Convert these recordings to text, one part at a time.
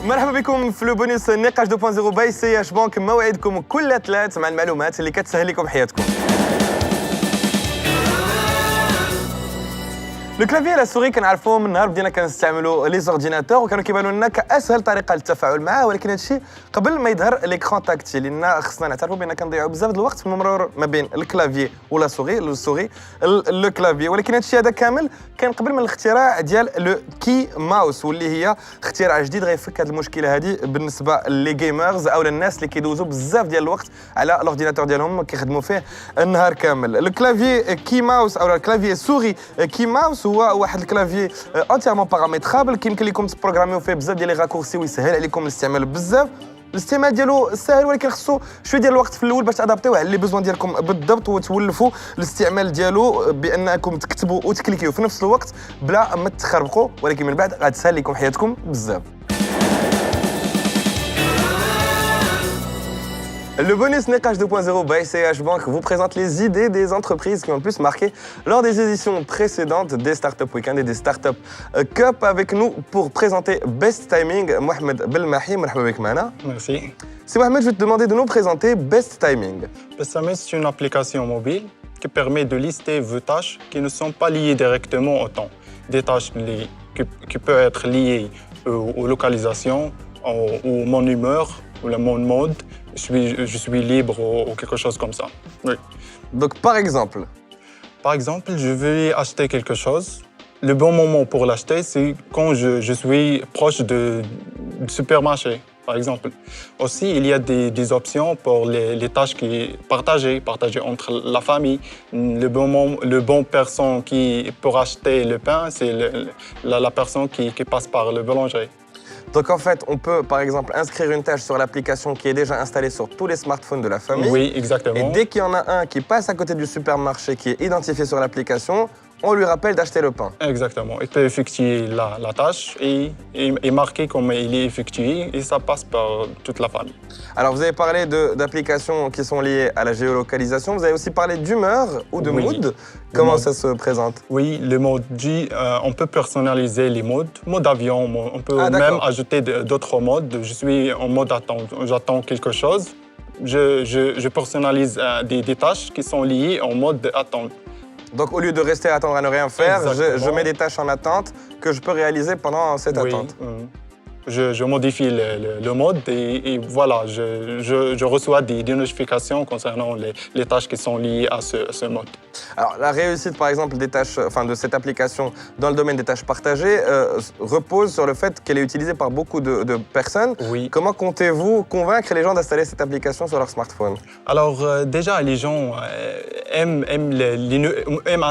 مرحبا بكم في لو بونيس نقاش 2.0 باي سي اش بانك موعدكم كل ثلاث مع المعلومات اللي كتسهل لكم حياتكم. لو كلافي لا سوري كنعرفوهم من نهار بدينا كنستعملوا لي زورديناتور وكانوا كيبانوا لنا كاسهل طريقه للتفاعل معاه، ولكن هادشي قبل ما يظهر ليكران تاكتيل، لان خصنا نعترفوا بان كنضيعوا بزاف د الوقت في المرور ما بين الكلافي ولا سوري لو كلافي. ولكن هادشي هذا كامل كان قبل من الاختراع ديال لو كي ماوس، واللي هي اختراع جديد غيفك هذه المشكله هذه بالنسبه لي جيمرز او للناس اللي كيدوزوا بزاف ديال الوقت على الاورديناتور ديالهم كيخدموا فيه النهار كامل. الكلافي كي ماوس او الكلافي سوري كي ماوس هو واحد الكلافي انتيرمون بارامترابل كيمكن لكم تبروغراميو فيه بزاف ديال لي راكورسي ويسهل عليكم الاستعمال بزاف. الاستعمال ديالو ساهل، ولكن خصو شويه ديال الوقت في الاول باش تادابتيو على لي بوزوان ديالكم بالضبط وتولفوا الاستعمال ديالو بانكم تكتبوا وتكليكيو في نفس الوقت بلا ما تخربقوا، ولكن من بعد غتسهل لكم حياتكم بزاف. Le bonus Nekage 2.0 by CH Bank vous présente les idées des entreprises qui ont le plus marqué lors des éditions précédentes des Startup Weekend et des Startup Cup. Avec nous pour présenter Best Timing, Mohamed Belmahi. Merci. C'est Mohamed, je vais te demander de nous présenter Best Timing. Best Timing, c'est une application mobile qui permet de lister vos tâches qui ne sont pas liées directement au temps. Des tâches qui peuvent être liées aux localisations, ou mon humeur, ou mon mode. Je suis libre ou quelque chose comme ça. Oui. Donc, par exemple, je vais acheter quelque chose. Le bon moment pour l'acheter, c'est quand je suis proche du supermarché, par exemple. Aussi, il y a des options pour les tâches qui partagées entre la famille. Le bon personne qui pour acheter le pain, c'est la personne qui passe par le boulanger. Donc en fait, on peut par exemple inscrire une tâche sur l'application qui est déjà installée sur tous les smartphones de la famille. Oui, exactement. Et dès qu'il y en a un qui passe à côté du supermarché qui est identifié sur l'application, on lui rappelle d'acheter le pain. Exactement. Il peut effectuer la tâche et marquer comme il est effectué et ça passe par toute la famille. Alors vous avez parlé d'applications qui sont liées à la géolocalisation, vous avez aussi parlé d'humeur ou de mood. Comment ça se présente? Oui, le mode G, on peut personnaliser les modes. Mode avion, on peut même ajouter d'autres modes. Je suis en mode attente, j'attends quelque chose. Je personnalise des tâches qui sont liées en mode attente. Donc au lieu de rester à attendre à ne rien faire, je mets des tâches en attente que je peux réaliser pendant cette attente. Je modifie le mode et voilà, je reçois des notifications concernant les tâches qui sont liées à ce mode. Alors la réussite par exemple des tâches, de cette application dans le domaine des tâches partagées repose sur le fait qu'elle est utilisée par beaucoup de personnes. Oui. Comment comptez-vous convaincre les gens d'installer cette application sur leur smartphone? Alors déjà les gens aiment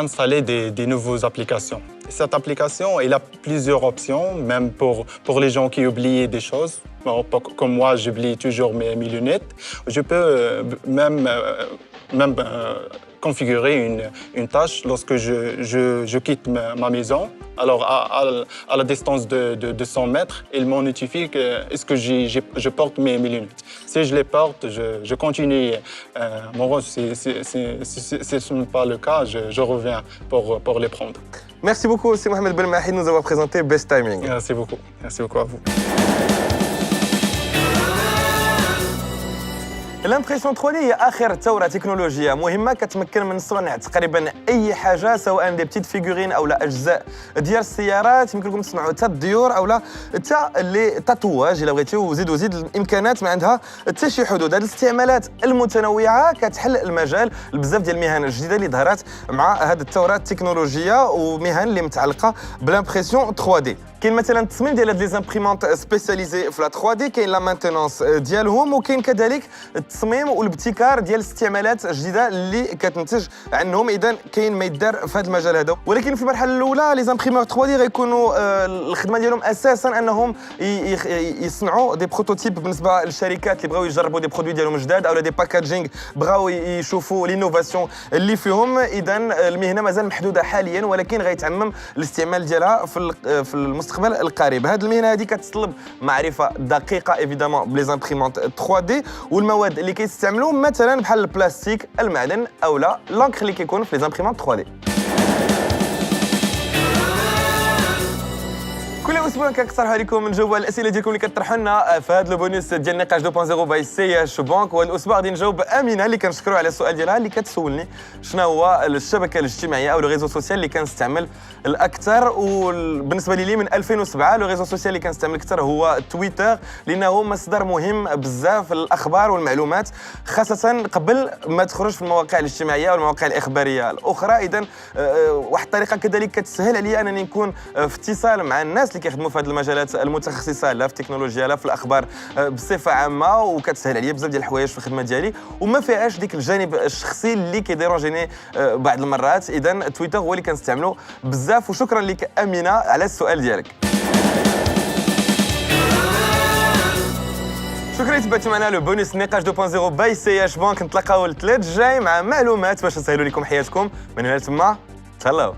installer des nouvelles applications. Cette application, elle a plusieurs options, même pour les gens qui oublient des choses. Bon, comme moi, j'oublie toujours mes lunettes. Je peux même configurer une tâche lorsque je quitte ma maison. Alors, à la distance de 100 mètres, il m'en notifie que est-ce que je porte mes lunettes. Si je les porte, je continue mon rôle. Si ce n'est pas le cas, je reviens pour les prendre. Merci beaucoup, c'est Mohamed Belmahi de nous avoir présenté Best Timing. Merci beaucoup à vous. الامبريسيون 3 دي هي اخر ثوره تكنولوجيه مهمه كتمكن من صنع تقريبا اي حاجه، سواء دي بتيت فيغورين او لا اجزاء ديال السيارات. يمكن لكم تصنعوا حتى الديور او لا حتى لي تاتواج الا بغيتيو، وزيد الامكانات ما عندها حتى شي حدود. هذه الاستعمالات المتنوعه كتحل المجال لبزاف ديال المهن الجديده اللي ظهرت مع هذه الثوره التكنولوجيه ومهن اللي متعلقه بالامبريسيون 3 دي. كاين مثلا التصميم ديال هاد لي زامبريمونط سبيسياليزي في لا 3 دي، كاين لا مانتينونس ديالهم، وكاين كذلك التصميم والابتكار ديال استعمالات جديده اللي كتنتج عنهم. اذا كاين ما يدار في هذا المجال هذا. ولكن في المرحله الاولى لي زامبريمور 3 دي غيكونوا الخدمه ديالهم اساسا انهم يصنعوا دي بروتوتيب بالنسبه للشركات اللي بغاو يجربوا دي برودوي ديالهم جداد، او دي باكاجينغ بغاو يشوفوا لينوفاسيون اللي فيهم. اذا المهنه مازال محدوده حاليا، ولكن غيتعمم الاستعمال ديالها في المستقبل القريب. هذه المهنه هذه كتطلب معرفه دقيقه ايفيدامون بلي زامبريمونط 3 دي والمواد اللي كيستعملوا مثلا بحال البلاستيك، المعدن او لا لانكر اللي كيكون في لي زامبريمونط 3 دي. كل اسبوع كنقترحوا عليكم نجاوبوا على الاسئله ديالكم اللي كطرحوا لنا في هذا البونيس ديال نقاش 2.0 باي سي اش بانك. وهذا الاسبوع غادي نجاوب امينه اللي كنشكروا على السؤال ديالها اللي كتسولني شنو هو الشبكه الاجتماعيه او الريزو سوسيال اللي كنستعمل الاكثر. وبالنسبه لي من 2007 لو ريزو سوسيال اللي كنستعمل اكثر هو تويتر، لانه مصدر مهم بزاف للاخبار والمعلومات، خاصه قبل ما تخرج في المواقع الاجتماعيه والمواقع الاخباريه الاخرى. اذا واحد الطريقه كذلك كتسهل عليا انني نكون في اتصال مع الناس اللي كيخدموا في هذه المجالات المتخصصه لا في التكنولوجيا لا في الاخبار بصفه عامه، وكتسهل عليا بزاف ديال الحوايج في الخدمه ديالي وما فيهاش ديك الجانب الشخصي اللي كيديرونجيني بعض المرات. اذا تويتر هو اللي كنستعملو بزاف. وشكرا لك امينه على السؤال ديالك. شكرا تبعتوا معنا لو بونيس نقاش 2.0 باي سي اش بانك. نتلاقاو الثلاث الجاي مع معلومات باش نسهلوا لكم حياتكم. من هنا لتما تهلاو.